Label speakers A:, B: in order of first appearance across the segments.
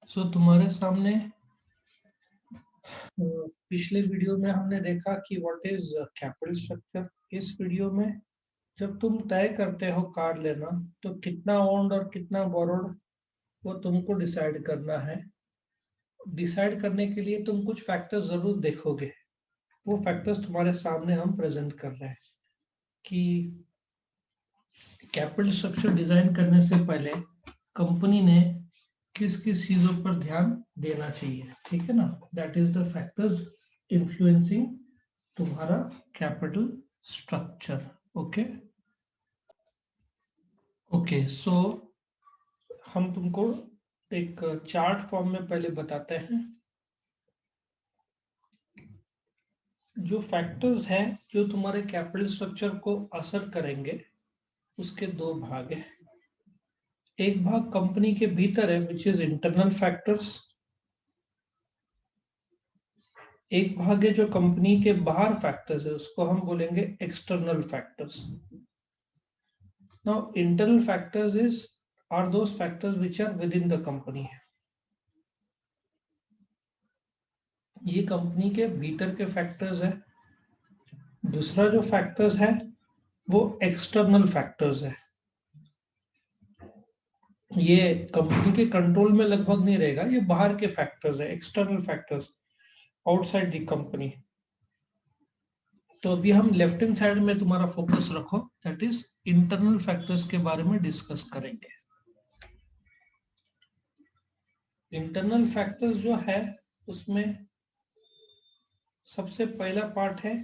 A: तुम्हारे सामने पिछले वीडियो में हमने देखा कि व्हाट इज कैपिटल स्ट्रक्चर। इस वीडियो में जब तुम तय करते हो कार लेना तो कितना ओन्ड और कितना बोरोड वो तुमको डिसाइड करना है। डिसाइड करने के लिए तुम कुछ फैक्टर्स जरूर देखोगे। वो फैक्टर्स तुम्हारे सामने हम प्रेजेंट कर रहे हैं कि कैपिटल स्ट्रक्चर डिजाइन करने से पहले कंपनी ने किस किस चीजों पर ध्यान देना चाहिए। ठीक है ना, that is the factors influencing तुम्हारा कैपिटल स्ट्रक्चर। ओके ओके, सो हम तुमको एक चार्ट फॉर्म में पहले बताते हैं। जो फैक्टर्स हैं जो तुम्हारे कैपिटल स्ट्रक्चर को असर करेंगे उसके दो भाग हैं। एक भाग कंपनी के भीतर है विच इज इंटरनल फैक्टर्स, एक भाग है जो कंपनी के बाहर फैक्टर्स है उसको हम बोलेंगे external factors. Now internal factors is are those factors which are within the company. ये कंपनी के भीतर के फैक्टर्स है। दूसरा जो फैक्टर्स है वो एक्सटर्नल फैक्टर्स है। ये कंपनी के कंट्रोल में लगभग नहीं रहेगा, ये बाहर के फैक्टर्स है, external factors outside the company. तो अभी हम लेफ्ट हैंड साइड में तुम्हारा फोकस रखो, दैट इज इंटरनल फैक्टर्स के बारे में डिस्कस करेंगे। इंटरनल फैक्टर्स जो है उसमें सबसे पहला पार्ट है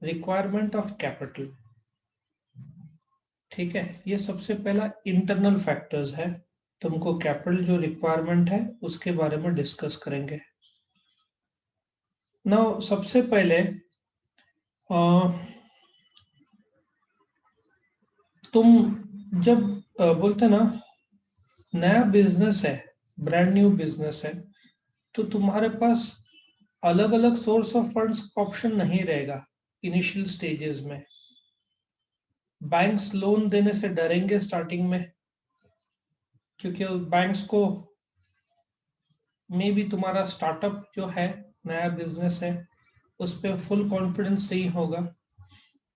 A: रिक्वायरमेंट ऑफ कैपिटल। ठीक है, ये सबसे पहला इंटरनल फैक्टर्स है। तुमको कैपिटल जो रिक्वायरमेंट है उसके बारे में डिस्कस करेंगे। नाउ सबसे पहले तुम जब बोलते ना नया बिजनेस है, ब्रांड न्यू बिजनेस है, तो तुम्हारे पास अलग अलग सोर्स ऑफ फंड्स ऑप्शन नहीं रहेगा। इनिशियल स्टेजेस में बैंक्स लोन देने से डरेंगे स्टार्टिंग में, क्योंकि बैंक्स को में भी तुम्हारा स्टार्टअप जो है, नया बिजनेस है, उस पर फुल कॉन्फिडेंस नहीं होगा।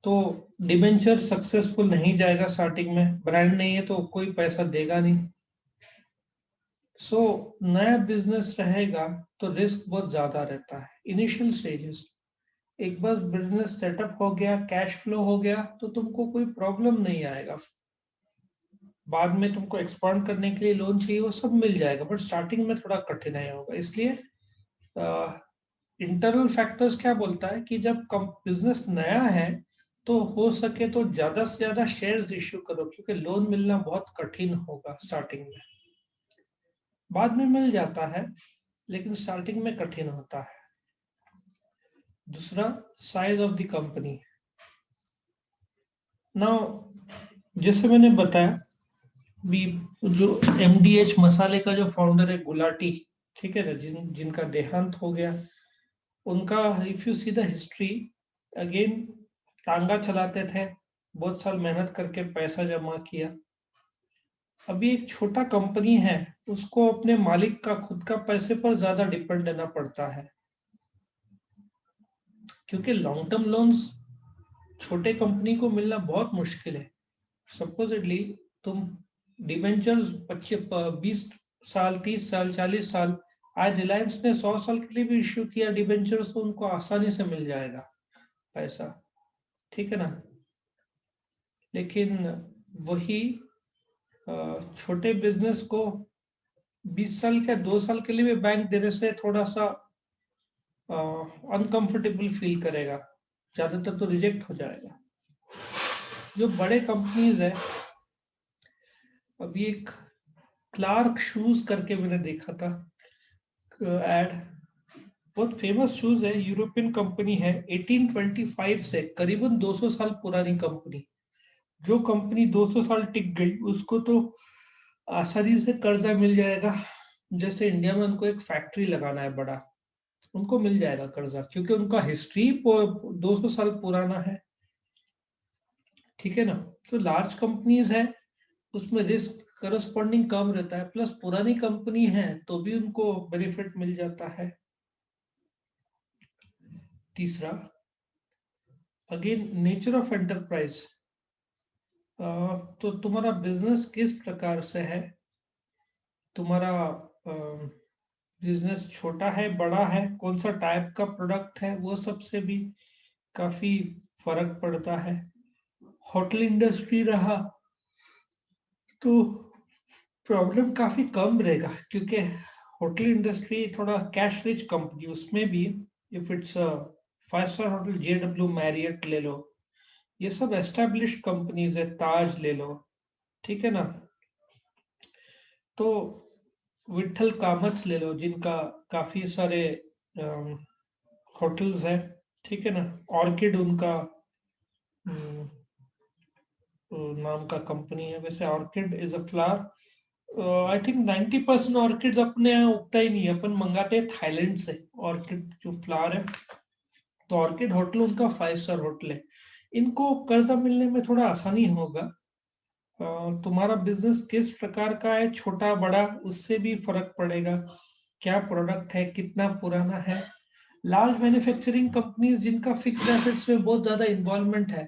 A: तो डिबेंचर सक्सेसफुल नहीं जाएगा स्टार्टिंग में, ब्रांड नहीं है तो कोई पैसा देगा नहीं। सो नया बिजनेस रहेगा तो रिस्क बहुत ज्यादा रहता है इनिशियल स्टेजेस। एक बार बिजनेस सेटअप हो गया, कैश फ्लो हो गया, तो तुमको कोई प्रॉब्लम नहीं आएगा। बाद में तुमको एक्सपांड करने के लिए लोन चाहिए वो सब मिल जाएगा, बट स्टार्टिंग में थोड़ा कठिनाई होगा। इसलिए इंटरनल फैक्टर्स क्या बोलता है कि जब बिजनेस नया है तो हो सके तो ज्यादा से ज्यादा शेयर्स इश्यू करो, क्योंकि लोन मिलना बहुत कठिन होगा स्टार्टिंग में। बाद में मिल जाता है लेकिन स्टार्टिंग में कठिन होता है। दूसरा, size of the company. Now जैसे मैंने बताया भी, जो एमडीएच मसाले का जो फाउंडर है गुलाटी, ठीक है ना, जिनका देहांत हो गया, उनका if you see the history again, टांगा चलाते थे, बहुत साल मेहनत करके पैसा जमा किया। अभी एक छोटा कंपनी है, उसको अपने मालिक का खुद का पैसे पर ज्यादा डिपेंड रहना पड़ता है, क्योंकि लॉन्ग टर्म लोन्स छोटे कंपनी को मिलना बहुत मुश्किल है। सपोजिटली तुम डिबेंचर्स 20 साल, 30 साल, 40 साल, आज रिलायंस ने 100 साल के लिए भी इश्यू किया डिबेंचर्स, तो उनको आसानी से मिल जाएगा पैसा। ठीक है ना, लेकिन वही छोटे बिजनेस को 20 साल के 2 साल के लिए भी बैंक देने से थोड़ा सा अनकंफर्टेबल फील करेगा, ज्यादातर तो रिजेक्ट हो जाएगा। जो बड़े कंपनीज है, अभी एक क्लार्क शूज करके मैंने देखा था एड, बहुत फेमस शूज है, यूरोपियन कंपनी है, 1825 से करीबन 200 साल पुरानी कंपनी। जो कंपनी 200 साल टिक गई उसको तो आसानी से कर्जा मिल जाएगा। जैसे इंडिया में उनको एक फैक्ट्री लगाना है बड़ा, उनको मिल जाएगा कर्जा, क्योंकि उनका हिस्ट्री 200 साल पुराना है। ठीक है ना, तो लार्ज कंपनीज है उसमें रिस्क करस्पॉन्डिंग कम रहता है, प्लस पुरानी कंपनी है तो भी उनको बेनिफिट मिल जाता है। तीसरा, अगेन नेचर ऑफ एंटरप्राइज, तो तुम्हारा बिजनेस किस प्रकार से है, तुम्हारा बिजनेस छोटा है बड़ा है, कौन सा टाइप का प्रोडक्ट है, वो सबसे भी काफी फर्क पड़ता है। होटल इंडस्ट्री रहा तो प्रॉब्लम काफी कम रहेगा, क्योंकि होटल इंडस्ट्री थोड़ा कैश रिच कंपनी, उसमें भी if it's 5 star hotel, JW Marriott ले लो, ये सब एस्टेब्लिश्ड कंपनीज है, ताज ले लो, ठीक है ना। तो विठल कामत्स ले लो, जिनका काफी सारे होटल्स हैं, ठीक है ना। ऑर्किड उनका नाम का कंपनी है। वैसे orchid is a flower, I think 90% orchid अपने यहाँ उगता ही नहीं है, अपन मंगाते हैं थाईलैंड से ऑर्किड जो फ्लावर है। तो ऑर्किड होटल उनका 5 स्टार होटल है। इनको कर्जा मिलने में थोड़ा आसानी होगा। तुम्हारा बिजनेस किस प्रकार का है, छोटा बड़ा, उससे भी फर्क पड़ेगा। क्या प्रोडक्ट है, कितना पुराना है। लार्ज मैन्युफैक्चरिंग कंपनीज जिनका फिक्स्ड एसेट्स में बहुत ज्यादा इन्वॉल्वमेंट है,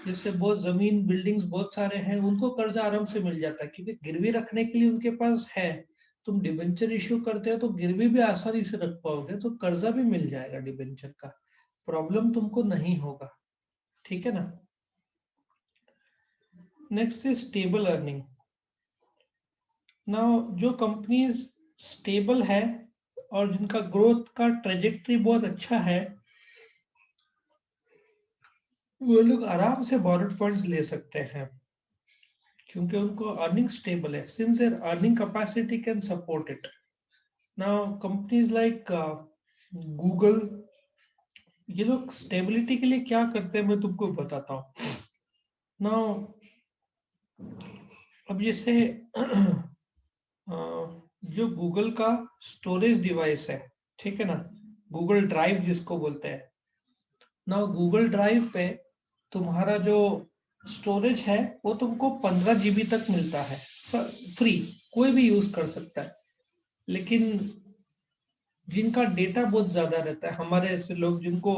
A: जैसे बहुत जमीन बिल्डिंग्स बहुत सारे हैं, उनको कर्जा आराम से मिल जाता है, क्योंकि गिरवी रखने के लिए उनके पास है। तुम डिबेंचर इश्यू करते हो तो गिरवी भी आसानी से रख पाओगे, तो कर्जा भी मिल जाएगा डिबेंचर का, प्रॉब्लम तुमको नहीं होगा, ठीक है ना। Next is stable earning. Now जो कंपनीज स्टेबल है और जिनका ग्रोथ का ट्रेजेक्टरी बहुत अच्छा है, वो लोग आराम से बॉरोड फंड्स ले सकते हैं, क्योंकि उनको अर्निंग स्टेबल है, since their earning capacity can support it. Now companies like Google, ये लोग स्टेबिलिटी के लिए क्या करते हैं मैं तुमको बताता हूँ। नाउ अब जैसे जो गूगल का स्टोरेज डिवाइस है, ठीक है ना, गूगल ड्राइव जिसको बोलते हैं ना, गूगल ड्राइव पे तुम्हारा जो स्टोरेज है वो तुमको 15 GB तक मिलता है, फ्री, कोई भी यूज कर सकता है। लेकिन जिनका डेटा बहुत ज्यादा रहता है, हमारे ऐसे लोग जिनको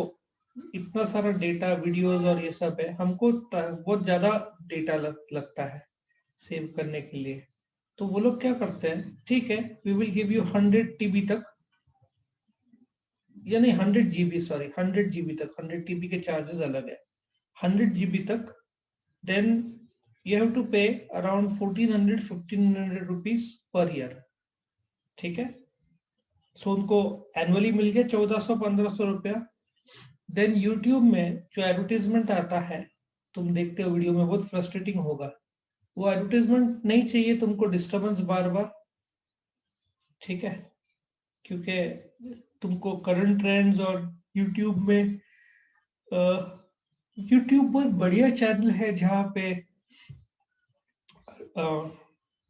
A: इतना सारा डेटा, वीडियोस और ये सब है, हमको बहुत ज्यादा डेटा लगता है सेव करने के लिए। तो वो लोग क्या करते हैं, ठीक है, we will give you 100 TB तक, या नहीं 100 GB, सॉरी 100 GB तक, 100 TB के चार्जेस अलग है, 100 GB तक, देन यू हैव टू पे अराउंड 1400-1500 रुपीज पर ईयर, ठीक है। सो उनको एनुअली मिल गया 1400-1500 रुपया। देन यूट्यूब में जो एडवर्टीजमेंट आता है, तुम देखते हो वीडियो में, बहुत फ्रस्ट्रेटिंग होगा, वो एडवर्टीजमेंट नहीं चाहिए तुमको, डिस्टर्बेंस बार बार, ठीक है, क्योंकि तुमको करंट ट्रेंड्स और यूट्यूब में, यूट्यूब बहुत बढ़िया चैनल है जहाँ पे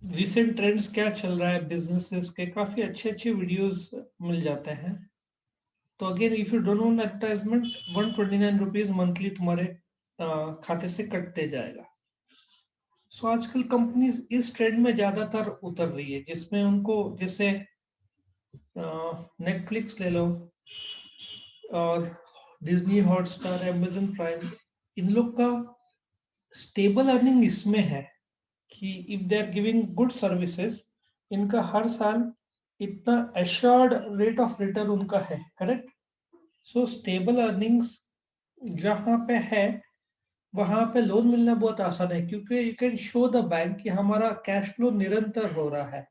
A: रिसेंट ट्रेंड्स क्या चल रहा है बिजनेसेस के, काफी अच्छे अच्छे वीडियोस मिल जाते हैं। तो again if you don't want advertisement, 129 rupees monthly तुम्हारे खाते से कटते जाएगा। सो आजकल कंपनीज इस ट्रेंड में ज्यादातर उतर रही है, जिसमें उनको, जैसे नेटफ्लिक्स ले लो और डिज्नी हॉटस्टार, अमेजन प्राइम, इन लोग का स्टेबल अर्निंग इसमें है कि if they are giving good services, इनका हर साल इतना एश्योर्ड रेट ऑफ रिटर्न उनका है, करेक्ट। सो स्टेबल अर्निंग्स जहाँ पे है, वहां पे लोन मिलना बहुत आसान है, क्योंकि you can show the bank कि हमारा कैश फ्लो निरंतर हो रहा है,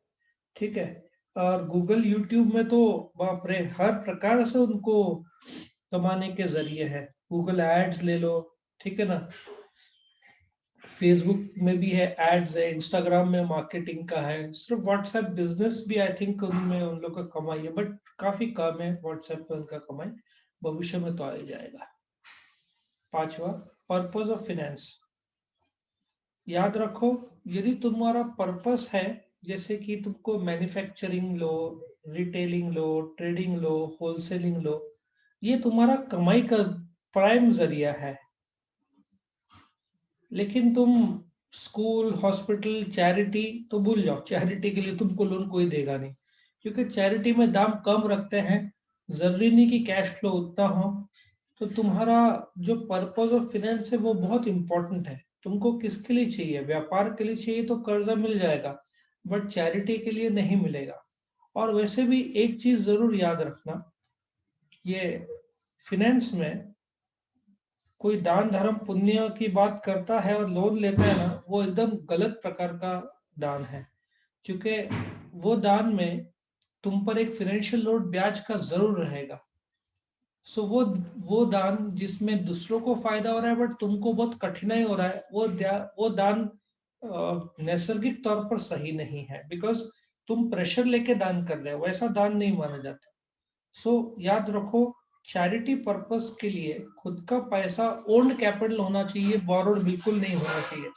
A: ठीक है। और गूगल यूट्यूब में तो बाप रे, हर प्रकार से उनको कमाने के जरिए है। गूगल एड्स ले लो, ठीक है ना, फेसबुक में भी है एड्स है, इंस्टाग्राम में मार्केटिंग का है, सिर्फ व्हाट्सएप बिजनेस भी आई थिंक उनमें उन लोग का कमाई है, बट काफी कम है व्हाट्सएप पे उनका कमाई, भविष्य में तो आ ही जाएगा। पांचवा, पर्पस ऑफ फिनेंस। याद रखो, यदि तुम्हारा पर्पस है, जैसे कि तुमको मैन्युफैक्चरिंग लो, रिटेलिंग लो, ट्रेडिंग लो, होलसेलिंग लो, ये तुम्हारा कमाई का प्राइम जरिया है, लेकिन तुम स्कूल, हॉस्पिटल, चैरिटी तो भूल जाओ, चैरिटी के लिए तुमको लोन कोई देगा नहीं, क्योंकि चैरिटी में दाम कम रखते हैं, जरूरी नहीं कि कैश फ्लो उतना हो। तो तुम्हारा जो पर्पस ऑफ फिनेंस है वो बहुत इंपॉर्टेंट है। तुमको किसके लिए चाहिए? व्यापार के लिए चाहिए तो कर्जा मिल जाएगा, बट चैरिटी के लिए नहीं मिलेगा। और वैसे भी एक चीज जरूर याद रखना, ये फिनेंस में कोई दान धर्म पुण्य की बात करता है और लोन लेता है ना, वो एकदम गलत प्रकार का दान है। क्योंकि वो दान में तुम पर एक फाइनेंशियल लोड ब्याज का जरूर रहेगा। सो वो दान जिसमें दूसरों को फायदा हो रहा है बट तुमको बहुत कठिनाई हो रहा है, वो दान नैसर्गिक तौर पर सही नहीं है, बिकॉज तुम प्रेशर लेके दान कर रहे हो, वैसा दान नहीं माना जाता। सो याद रखो, चैरिटी पर्पस के लिए खुद का पैसा ओन्ड कैपिटल होना चाहिए, बोरोड बिल्कुल नहीं होना चाहिए।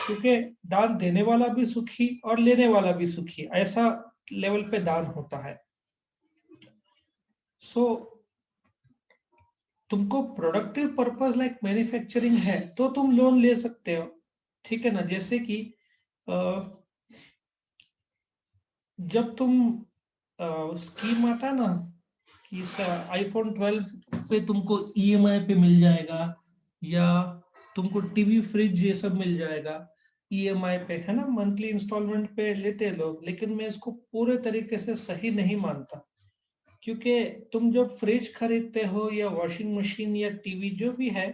A: क्योंकि दान देने वाला भी सुखी और लेने वाला भी सुखी, ऐसा लेवल पे दान होता है। सो तुमको प्रोडक्टिव पर्पस लाइक मैन्युफैक्चरिंग है तो तुम लोन ले सकते हो, ठीक है ना। जैसे कि जब तुम स्कीम आता है ना कि आईफोन 12 पे तुमको ईएमआई पे मिल जाएगा, या तुमको टीवी फ्रिज ये सब मिल जाएगा ईएमआई पे, है ना, मंथली इंस्टॉलमेंट पे लेते हैं लोग। लेकिन मैं इसको पूरे तरीके से सही नहीं मानता, क्योंकि तुम जब फ्रिज खरीदते हो या वॉशिंग मशीन या टीवी जो भी है,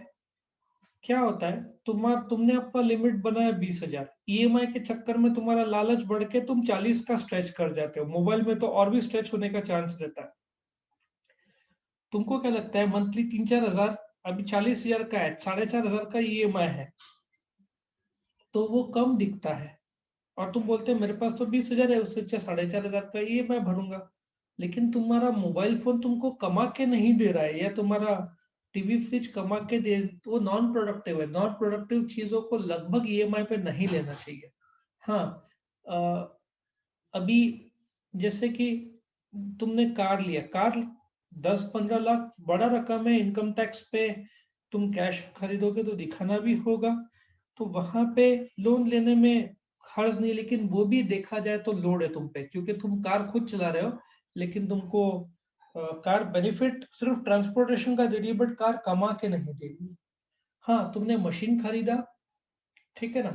A: क्या होता है, तुमने अपना लिमिट बनाया 20,000, ईएमआई के चक्कर में तुम्हारा लालच बढ़ के तुम 40 का स्ट्रेच कर जाते हो। मोबाइल में तो और भी स्ट्रेच होने का चांस रहता है। तुमको क्या लगता है मंथली 3-4 हजार, अभी 40,000 का है, 4,500 का ईएमआई है, तो वो कम दिखता है। और तुम बोलते हैं मेरे पास तो 20,000 है, उससे अच्छा 4,500 का ईएमआई भरूंगा। लेकिन तुम्हारा मोबाइल फोन तुमको कमा के नहीं दे रहा है, या तुम्हारा टीवी फ्रिज कमा के दे, तो वो नॉन प्रोडक्टिव है। नॉन प्रोडक्टिव चीजों को लगभग ईएमआई पे नहीं लेना चाहिए। हाँ, अभी जैसे कि तुमने कार लिया, कार 10-15 लाख बड़ा रकम है, इनकम टैक्स पे तुम कैश खरीदोगे तो दिखाना भी होगा, तो वहां पे लोन लेने में हर्ज नहीं। लेकिन वो भी देखा जाए तो लोड है तुम पे, क्योंकि तुम कार खुद चला रहे हो, लेकिन तुमको कार बेनिफिट सिर्फ ट्रांसपोर्टेशन का दे रही है, बट कार कमा के नहीं दे रही। हाँ, तुमने मशीन खरीदा, ठीक है ना।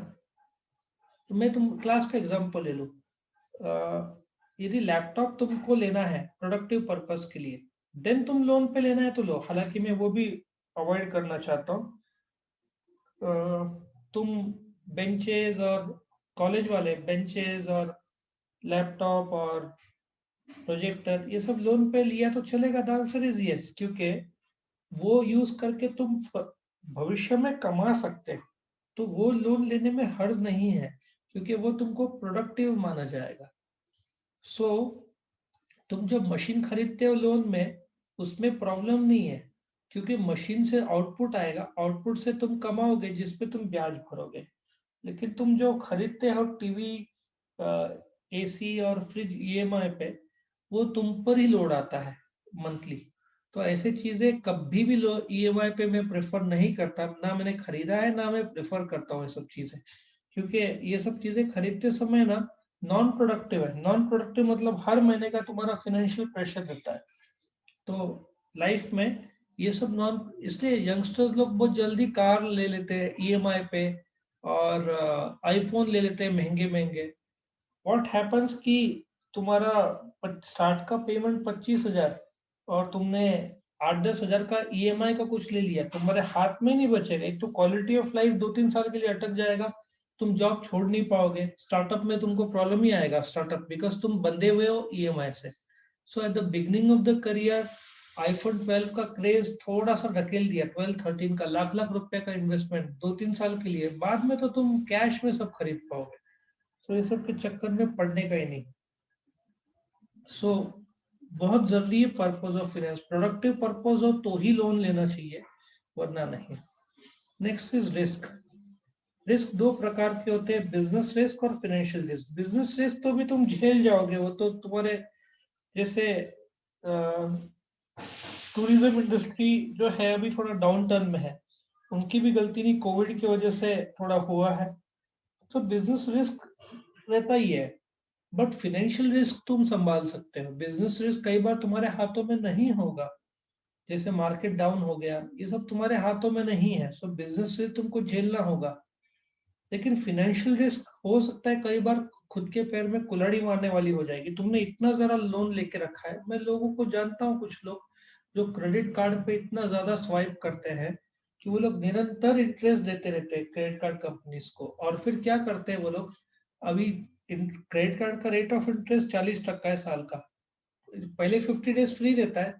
A: तो मैं तुम क्लास का एग्जांपल ले लो, यदि लैपटॉप तुमको लेना है प्रोडक्टिव पर्पस के लिए, देन तुम लोन पे लेना है तो लो। हालांकि मैं वो भी अवॉइड करना चाहता हूँ। तुम बेंचेस और कॉलेज वाले बेंचेस और लैपटॉप और प्रोजेक्टर ये सब लोन पे लिया तो चलेगा? द आंसर इज यस, क्योंकि वो यूज करके तुम भविष्य में कमा सकते हो, तो वो लोन लेने में हर्ज नहीं है, क्योंकि वो तुमको प्रोडक्टिव माना जाएगा। सो तुम जब मशीन खरीदते हो लोन में, उसमें प्रॉब्लम नहीं है, क्योंकि मशीन से आउटपुट आएगा, आउटपुट से तुम कमाओगे जिसपे तुम ब्याज भरोगे। लेकिन तुम जो खरीदते हो टीवी, एसी और फ्रिज ईएमआई पे, वो तुम पर ही लोड आता है मंथली। तो ऐसे चीजें कभी भी लो ईएमआई पे मैं प्रेफर नहीं करता, ना मैंने खरीदा है ना मैं प्रेफर करता हूँ ये सब चीजें। क्योंकि ये सब चीजें खरीदते समय ना नॉन प्रोडक्टिव है। नॉन प्रोडक्टिव मतलब हर महीने का तुम्हारा फाइनेंशियल प्रेशर रहता है। तो लाइफ में ये सब नॉन, इसलिए यंगस्टर्स लोग बहुत जल्दी कार ले लेते हैं ईएमआई पे, और आईफोन ले लेते हैं महंगे महंगे। व्हाट हैपन्स कि तुम्हारा स्टार्ट का पेमेंट 25,000 और तुमने 8-10 हजार का ईएमआई का कुछ ले लिया, तुम्हारे हाथ में नहीं बचेगा। एक तो क्वालिटी ऑफ लाइफ 2-3 साल के लिए अटक जाएगा, तुम जॉब छोड़ नहीं पाओगे, स्टार्टअप में तुमको प्रॉब्लम ही आएगा स्टार्टअप, बिकॉज तुम बंधे हुए हो ईएमआई से। So at the beginning of the career iPhone 12 का क्रेज थोड़ा सा ढकेल दिया, 12-13 का लाख लाख रुपए का इन्वेस्टमेंट 2-3 साल के लिए, बाद में तो तुम कैश में सब खरीद पाओगे। तो ये सब के चक्कर में पड़ने का ही नहीं। सो बहुत जरूरी है purpose of finance, productive purpose हो तो ही लोन लेना चाहिए, वरना नहीं। Next is risk. रिस्क दो प्रकार के होते हैं, बिजनेस रिस्क और फाइनेंशियल रिस्क। बिजनेस रिस्क तो भी तुम झेल जाओगे, वो तो तुम्हारे जैसे टूरिज्म इंडस्ट्री जो है अभी थोड़ा डाउन टर्न में है, उनकी भी गलती नहीं, कोविड की वजह से थोड़ा हुआ है। तो बिजनेस रिस्क रहता ही है, बट फाइनेंशियल रिस्क तुम संभाल सकते हो। बिजनेस रिस्क कई बार तुम्हारे हाथों में नहीं होगा, जैसे मार्केट डाउन हो गया, ये सब तुम्हारे हाथों में नहीं है, सो बिजनेस रिस्क तुमको झेलना होगा। लेकिन फाइनेंशियल रिस्क हो सकता है कई बार खुद के पैर में कुल्हाड़ी मारने वाली हो जाएगी। तुमने इतना ज्यादा लोन लेके रखा है, मैं लोगों को जानता हूँ, कुछ लोग जो क्रेडिट कार्ड पे इतना ज्यादा स्वाइप करते हैं कि वो लोग निरंतर इंटरेस्ट देते रहते हैं क्रेडिट कार्ड कंपनीज को। और फिर क्या करते हैं वो लोग, अभी क्रेडिट कार्ड का रेट ऑफ इंटरेस्ट 40% है साल का, पहले 50 डेज फ्री रहता है,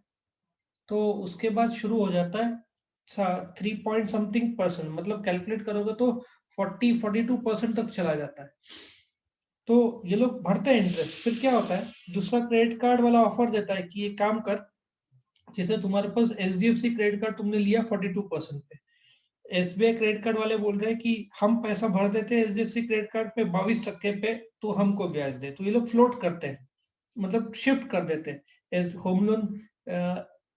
A: तो उसके बाद शुरू हो जाता है 3 पॉइंट समथिंग %, मतलब कैलकुलेट करोगे तो 42% तक चला जाता है। तो ये लोग भरते हैं इंटरेस्ट, फिर क्या होता है, दूसरा क्रेडिट कार्ड वाला ऑफर देता है कि ये काम कर, जैसे तुम्हारे पास HDFC क्रेडिट कार्ड तुमने लिया 42% पे, SBI क्रेडिट कार्ड वाले बोल रहे हैं कि हम पैसा भर देते हैं HDFC क्रेडिट कार्ड पे 22% पे, तो हमको ब्याज दे। तो ये लोग फ्लोट करते हैं, मतलब शिफ्ट कर देते हैं होम लोन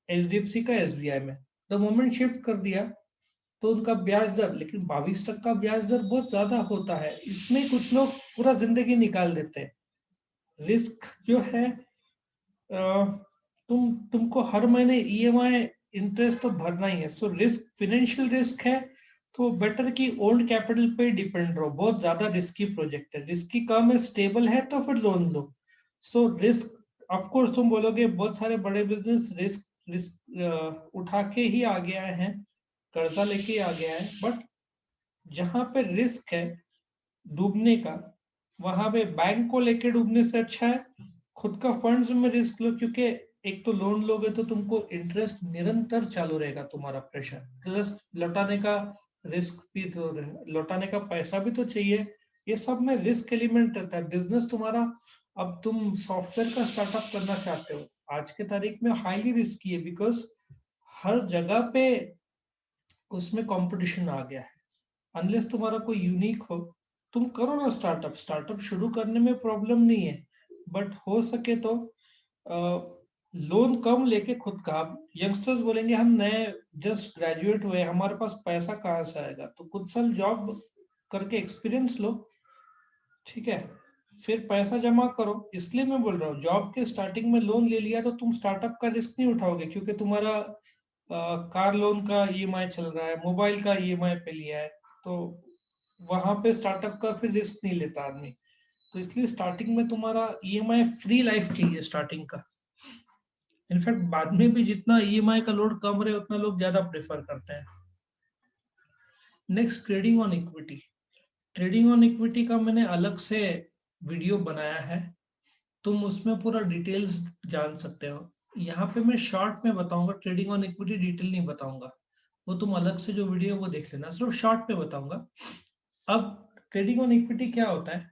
A: HDFC का SBI में। द मोमेंट शिफ्ट कर दिया तो उनका ब्याज दर, लेकिन 22% ब्याज दर बहुत ज्यादा होता है, इसमें कुछ लोग पूरा जिंदगी निकाल देते हैं। रिस्क जो है, तुमको हर महीने EMI इंटरेस्ट तो भरना ही है, सो रिस्क फाइनेंशियल रिस्क है, तो बेटर कि ओल्ड कैपिटल पे डिपेंड रहो। बहुत ज्यादा रिस्की प्रोजेक्ट है, रिस्की कम है, स्टेबल है तो फिर loan low. So risk, of course तुम बोलोगे बहुत सारे बड़े बिजनेस रिस्क रिस्क उठा के ही आगे आए हैं, कर्जा लेके आ गया है, बट जहां पे रिस्क है डूबने का, वहां पे बैंक को लेके डूबने से अच्छा है खुद का फंड्स में रिस्क लो, क्योंकि एक तो लोन लोगे तो तुमको इंटरेस्ट निरंतर चालू रहेगा, तुम्हारा प्रेशर प्लस लौटाने का रिस्क भी तो लौटाने का पैसा भी तो चाहिए। ये सब में रिस्क एलिमेंट रहता है बिजनेस तुम्हारा। अब तुम सॉफ्टवेयर का स्टार्टअप करना चाहते हो, आज के तारीख में हाईली रिस्की है, बिकॉज हर जगह पे उसमें कंपटीशन आ गया है। अनलेस तुम्हारा कोई यूनिक हो, तुम करो ना स्टार्टअप। स्टार्टअप शुरू करने में प्रॉब्लम नहीं है, बट हो सके तो लोन कम लेके खुद का। यंगस्टर्स बोलेंगे हम नए जस्ट ग्रेजुएट हुए, हमारे पास पैसा कहाँ से आएगा, तो कुछ साल जॉब करके एक्सपीरियंस लो, ठीक है, फिर पैसा जमा करो। इसलिए मैं बोल रहा हूँ, जॉब के स्टार्टिंग में लोन ले लिया तो तुम स्टार्टअप का रिस्क नहीं उठाओगे, क्योंकि तुम्हारा कार लोन का EMI चल रहा है, मोबाइल का EMI पे लिया है, तो वहां पे स्टार्टअप का फिर रिस्क नहीं लेता आदमी। तो इसलिए स्टार्टिंग में तुम्हारा EMI फ्री लाइफ चाहिए स्टार्टिंग का। इनफैक्ट बाद में भी जितना EMI का लोड कम रहे उतना लोग ज्यादा प्रेफर करते हैं। Next, trading on equity. Trading on equity का मैंने अलग से वीडियो बनाया है, तुम उसमें पूरा डिटेल्स जान सकते हो। यहाँ पे मैं शॉर्ट में बताऊंगा, ट्रेडिंग ऑन इक्विटी डिटेल नहीं बताऊंगा, वो तुम अलग से जो वीडियो वो देख लेना, सिर्फ शॉर्ट में बताऊंगा। अब ट्रेडिंग ऑन इक्विटी क्या होता है,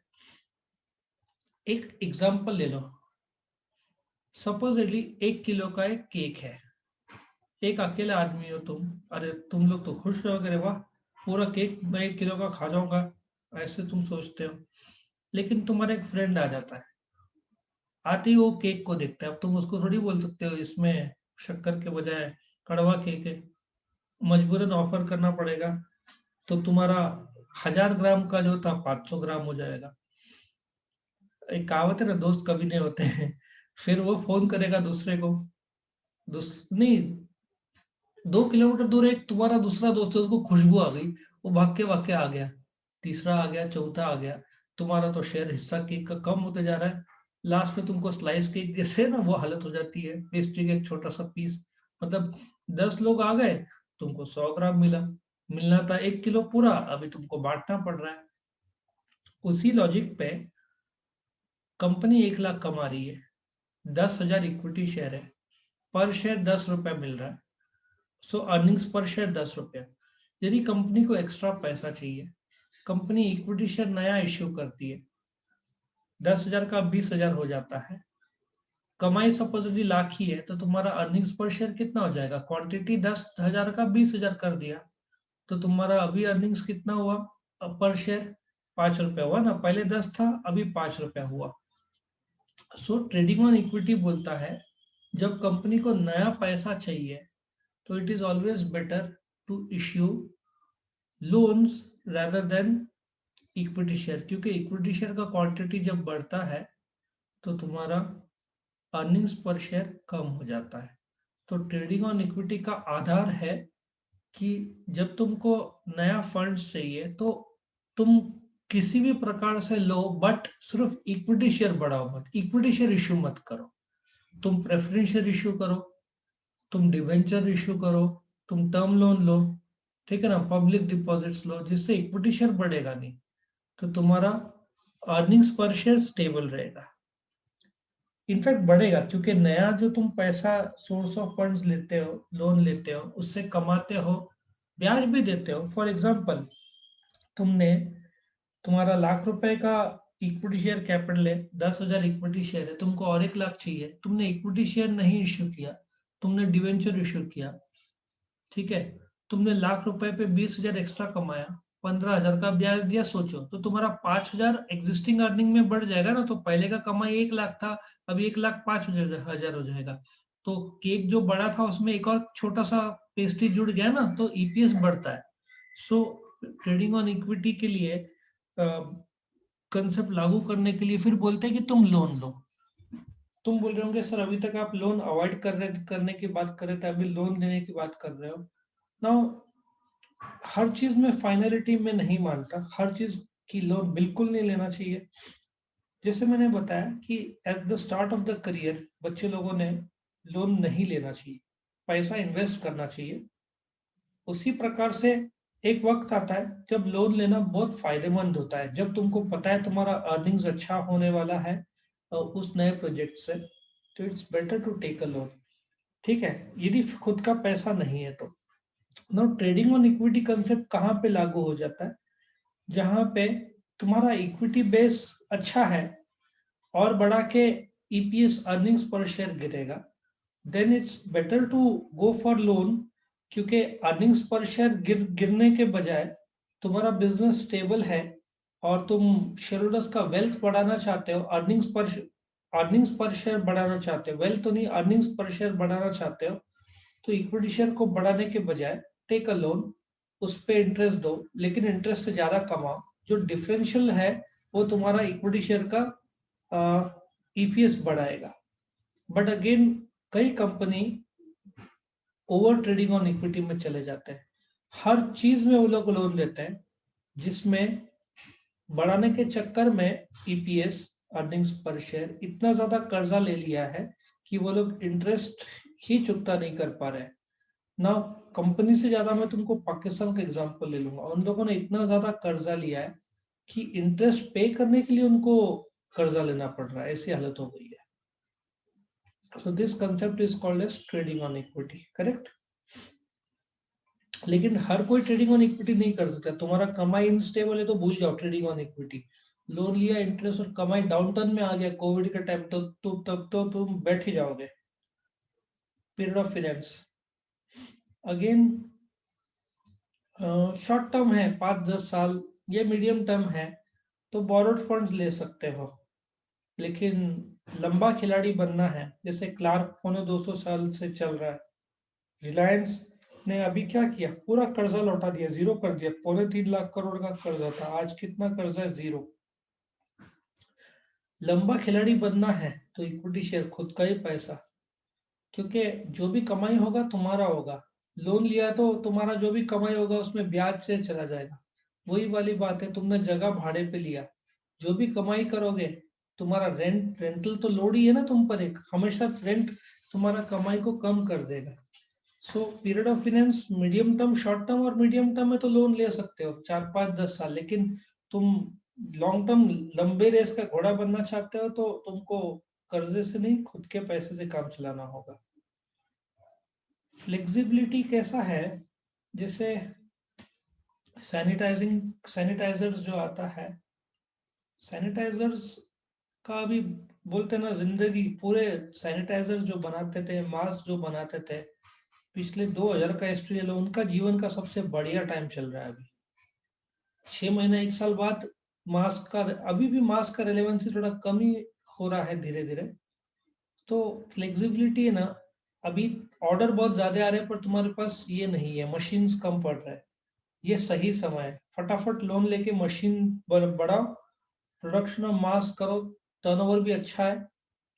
A: एक एग्जांपल ले लो। सपोजिटली 1 किलो का एक केक है, एक अकेला आदमी हो तुम, अरे तुम लोग तो खुश रहोगे, वाह पूरा केक मैं 1 किलो का खा जाऊंगा, ऐसे तुम सोचते हो। लेकिन तुम्हारा एक फ्रेंड आ जाता है, आते ही वो केक को देखता है, अब तुम उसको थोड़ी बोल सकते हो इसमें शक्कर के बजाय कड़वा केक है, मजबूरन ऑफर करना पड़ेगा, तो तुम्हारा 1000 ग्राम का जो था 500 ग्राम हो जाएगा। एक कहावत है ना, दोस्त कभी नहीं होते हैं। फिर वो फोन करेगा दूसरे को, नहीं, 2 किलोमीटर दूर एक तुम्हारा दूसरा दोस्त है, उसको खुशबू आ गई, वो भाग के आ गया, तीसरा आ गया, चौथा आ गया, तुम्हारा तो शेयर हिस्सा केक का कम होते जा रहा है। लास्ट में तुमको स्लाइस केक जैसे ना वो हालत हो जाती है, पेस्ट्री का एक छोटा सा पीस, मतलब 10 लोग आ गए, तुमको 100 ग्राम मिला, मिलना था 1 किलो पूरा, अभी तुमको बांटना पड़ रहा है। उसी लॉजिक पे कंपनी 1 लाख कमा रही है, 10,000 इक्विटी शेयर है, पर शेयर 10 रुपए मिल रहा है, सो अर्निंग्स पर शेयर 10 रुपया। यदि कंपनी को एक्स्ट्रा पैसा चाहिए, कंपनी इक्विटी शेयर नया इश्यू करती है, 10,000 का 20,000 हो जाता है, कमाई सपोजिटली लाख ही है, तो तुम्हारा अर्निंग्स पर शेयर कितना हो जाएगा, क्वांटिटी 10,000 का 20,000 कर दिया, तो तुम्हारा अभी अर्निंग्स कितना हुआ पर शेयर, 5 रुपया हुआ ना, पहले 10 था अभी 5 रुपया हुआ। सो ट्रेडिंग ऑन इक्विटी बोलता है, जब कंपनी को नया पैसा चाहिए तो it is always better to issue loans rather than equity share, क्योंकि इक्विटी शेयर का क्वांटिटी जब बढ़ता है तो तुम्हारा अर्निंग्स पर शेयर कम हो जाता है। तो ट्रेडिंग ऑन इक्विटी का आधार है कि जब तुमको नया फंड्स चाहिए तो तुम किसी भी प्रकार से लो, बट सिर्फ इक्विटी शेयर बढ़ाओ मत, इक्विटी शेयर इश्यू मत करो। तुम प्रेफरेंस शेयर इश्यू करो, तुम डिवेंचर इश्यू करो, तुम टर्म लोन लो, ठीक है ना, पब्लिक डिपॉजिट्स लो, जिससे इक्विटी शेयर बढ़ेगा नहीं, तो तुम्हारा अर्निंग्स पर शेयर स्टेबल रहेगा, इनफैक्ट बढ़ेगा, क्योंकि नया जो तुम पैसा सोर्स ऑफ फंड्स लेते हो, लोन लेते हो, उससे कमाते हो, ब्याज भी देते हो। फॉर एग्जांपल, तुमने तुम्हारा ₹1,00,000 का इक्विटी शेयर कैपिटल है, 10,000 इक्विटी शेयर है, तुमको और 1,00,000 चाहिए, तुमने इक्विटी शेयर नहीं इश्यू किया, तुमने डिवेंचर इश्यू किया, ठीक है, तुमने ₹1,00,000 पे 20,000 एक्स्ट्रा कमाया, 15,000 का ब्याज दिया, सोचो तो तुम्हारा 5,000 एग्जिस्टिंग अर्निंग में बढ़ जाएगा ना। तो पहले का कमाई 1,00,000 था, अभी 1,05,000 हो जाएगा। तो केक जो बड़ा था उसमें एक और छोटा सा पेस्ट्री जुड़ गया ना, तो ईपीएस बढ़ता है। सो ट्रेडिंग ऑन इक्विटी के लिए कंसेप्ट लागू करने के लिए फिर बोलते हैं कि तुम लोन लो। तुम बोल रहे होंगे सर अभी तक आप लोन अवॉइड करने की बात कर रहे थे, अभी लोन लेने की बात कर रहे हो। नाउ हर चीज में फाइनलिटी में नहीं मानता, हर चीज की लोन बिल्कुल नहीं लेना चाहिए। जैसे मैंने बताया कि at the start of the career बच्चे लोगों ने लोन नहीं लेना चाहिए, पैसा इन्वेस्ट करना चाहिए। उसी प्रकार से एक वक्त आता है जब लोन लेना बहुत फायदेमंद होता है, जब तुमको पता है तुम्हारा अर्निंग्स अच्छा होने वाला है उस नए प्रोजेक्ट से, तो it's better to take a loan, ठीक है, यदि खुद का पैसा नहीं है तो। No, trading on equity concept कहाँ पे लागू हो जाता है? जहां पे तुम्हारा इक्विटी बेस अच्छा है और बढ़ा के ईपीएस अर्निंग्स पर शेयर गिरेगा, then it's better to go for loan, क्योंकि अर्निंग्स पर शेयर गिरने के बजाय तुम्हारा बिजनेस स्टेबल है और तुम शेयर होल्डर्स का वेल्थ बढ़ाना चाहते हो, अर्निंग्स पर शेयर बढ़ाना चाहते हो, वेल्थ तो नहीं, अर्निंग्स पर शेयर बढ़ाना चाहते हो, तो इक्विटी शेयर को बढ़ाने के बजाय टेक अ लोन, उस पे इंटरेस्ट दो, लेकिन इंटरेस्ट से ज्यादा कमाओ, जो डिफरेंशियल है वो तुम्हारा इक्विटी शेयर का ईपीएस बढ़ाएगा। बट अगेन कई company over trading on equity में चले जाते हैं, हर चीज में वो लोग लोन लेते हैं, जिसमें बढ़ाने के चक्कर में ईपीएस अर्निंग्स पर शेयर इतना ज्यादा कर्जा ले लिया है कि वो लोग इंटरेस्ट ही चुकता नहीं कर पा रहे हैं ना। कंपनी से ज्यादा मैं तुमको पाकिस्तान का एग्जांपल ले लूंगा, उन लोगों ने इतना ज्यादा कर्जा लिया है कि इंटरेस्ट पे करने के लिए उनको कर्जा लेना पड़ रहा है, ऐसी हालत हो गई है। So this concept is called as trading on equity, correct. लेकिन हर कोई ट्रेडिंग ऑन इक्विटी नहीं कर सकता। तुम्हारा कमाई इनस्टेबल है तो भूल जाओ ट्रेडिंग ऑन इक्विटी, लोन लिया, इंटरेस्ट और कमाई डाउनटर्न में आ गया कोविड के टाइम, तो तब तो तुम बैठ ही जाओगे। Period of finance again short term है, 5-10 साल, ये मीडियम टर्म है तो बोरोड फंड्स ले सकते हो। लेकिन लंबा खिलाड़ी बनना है, जैसे क्लार्क 250 साल से चल रहा है, रिलायंस ने अभी क्या किया, पूरा कर्जा लौटा दिया, जीरो कर दिया, 3.25 लाख करोड़ का कर्जा था, आज कितना कर्जा है, जीरो। लंबा खिलाड़ी बनना है तो इक्विटी शेयर, खुद का ही पैसा, क्योंकि जो भी कमाई होगा तुम्हारा होगा, लोन लिया तो तुम्हारा जो भी कमाई होगा उसमें ब्याज से चला जाएगा। वही वाली बात है, तुमने जगह भाड़े पे लिया, जो भी कमाई करोगे, तुम्हारा रेंटल तो लोड ही है ना तुम पर, एक हमेशा रेंट तुम्हारा कमाई को कम कर देगा। So period of finance medium term, short term और मीडियम टर्म में तो लोन ले सकते हो 4-5-10 साल, लेकिन तुम लॉन्ग टर्म लंबे रेस का घोड़ा बनना चाहते हो तो तुमको कर्जे से नहीं, खुद के पैसे से काम चलाना होगा। फ्लेक्सिबिलिटी कैसा है, जैसे सैनिटाइजर्स जो आता है, सैनिटाइजर्स का भी बोलते ना, जिंदगी पूरे सैनिटाइजर जो बनाते थे, मास्क जो बनाते थे, पिछले 2000 का हिस्ट्री लो, उनका जीवन का सबसे बढ़िया टाइम चल रहा है अभी। 6 महीने 1 साल बाद मास्क का, अभी भी मास्क का रेलेवेंसी थोड़ा कम ही हो रहा है धीरे धीरे। तो फ्लेक्सिबिलिटी है ना, अभी ऑर्डर बहुत ज्यादा आ रहे हैं पर तुम्हारे पास ये नहीं है, मशीन्स कम पड़ रहा है, ये सही समय है, फटाफट लोन लेके मशीन बढ़ाओ, प्रोडक्शन और मास करो, टर्नओवर भी अच्छा है,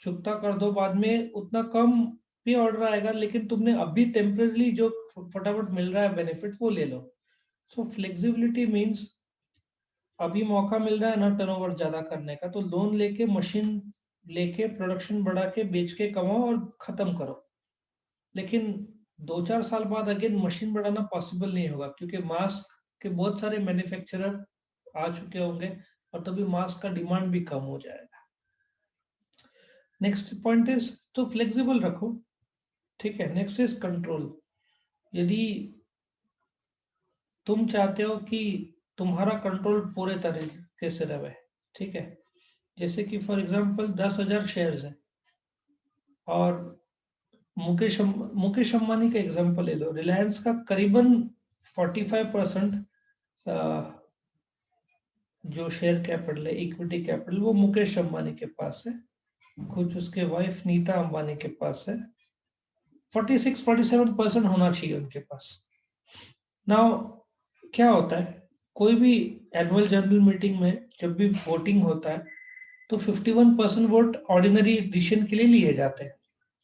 A: चुकता कर दो बाद में, उतना कम पे ऑर्डर आएगा, लेकिन तुमने अभी टेम्पररी जो फटाफट मिल रहा है बेनिफिट वो ले लो। सो फ्लेक्सिबिलिटी मीन्स अभी मौका मिल रहा है ना टर्नओवर ज्यादा करने का, तो लोन लेके मशीन लेके प्रोडक्शन बढ़ा के बेच के कमाओ और खत्म करो। लेकिन 2-4 साल बाद अगेन मशीन बढ़ाना पॉसिबल नहीं होगा, क्योंकि मास्क के बहुत सारे मैन्युफैक्चरर आ चुके होंगे और तभी मास्क का डिमांड भी कम हो जाएगा। नेक्स्ट पॉइंट इज तो फ्लेक्सिबल रखो, ठीक है। Next is control. यदि तुम चाहते हो कि तुम्हारा कंट्रोल पूरे तरीके से रहे, ठीक है, जैसे कि फॉर एग्जांपल 10,000 शेयर्स है और मुकेश अंबानी का एग्जांपल ले लो, रिलायंस का करीबन 45% जो शेयर कैपिटल है, इक्विटी कैपिटल, वो मुकेश अंबानी के पास है, कुछ उसके वाइफ नीता अंबानी के पास है, 46-47% होना चाहिए उनके पास। नाउ क्या होता है, कोई भी एनुअल जनरल मीटिंग में जब भी वोटिंग होता है तो 51% वोट ऑर्डिनरी डिसीजन के लिए लिए जाते हैं।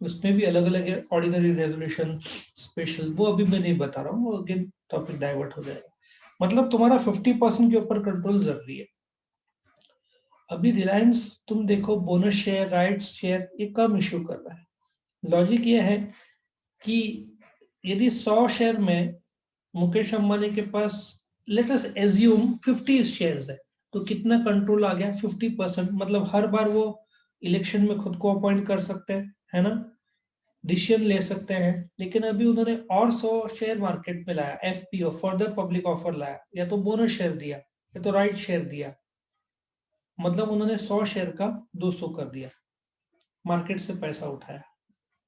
A: उसमें भी अलग अलग है, ऑर्डिनरी रेजोल्यूशन, स्पेशल, वो अभी मैं नहीं बता रहा हूँ, वो अगेन टॉपिक डाइवर्ट हो जाएगा। मतलब तुम्हारा 50% के ऊपर कंट्रोल जरूरी है। अभी रिलायंस तुम देखो, बोनस शेयर, राइट्स शेयर, ये कम इश्यू कर रहा है। लॉजिक ये है कि यदि 100 शेयर में मुकेश अंबानी के पास लेट अस एज्यूम 50 शेयर्स है, तो कितना कंट्रोल आ गया, 50%। मतलब हर बार वो इलेक्शन में खुद को अपॉइंट कर सकते हैं, है ना, डिसीजन ले सकते हैं। लेकिन अभी उन्होंने और 100 शेयर मार्केट में लाया, एफपीओ, फर्दर पब्लिक ऑफर लाया, या तो बोनस शेयर दिया या तो राइट शेयर दिया, मतलब उन्होंने 100 शेयर का 200 कर दिया, मार्केट से पैसा उठाया।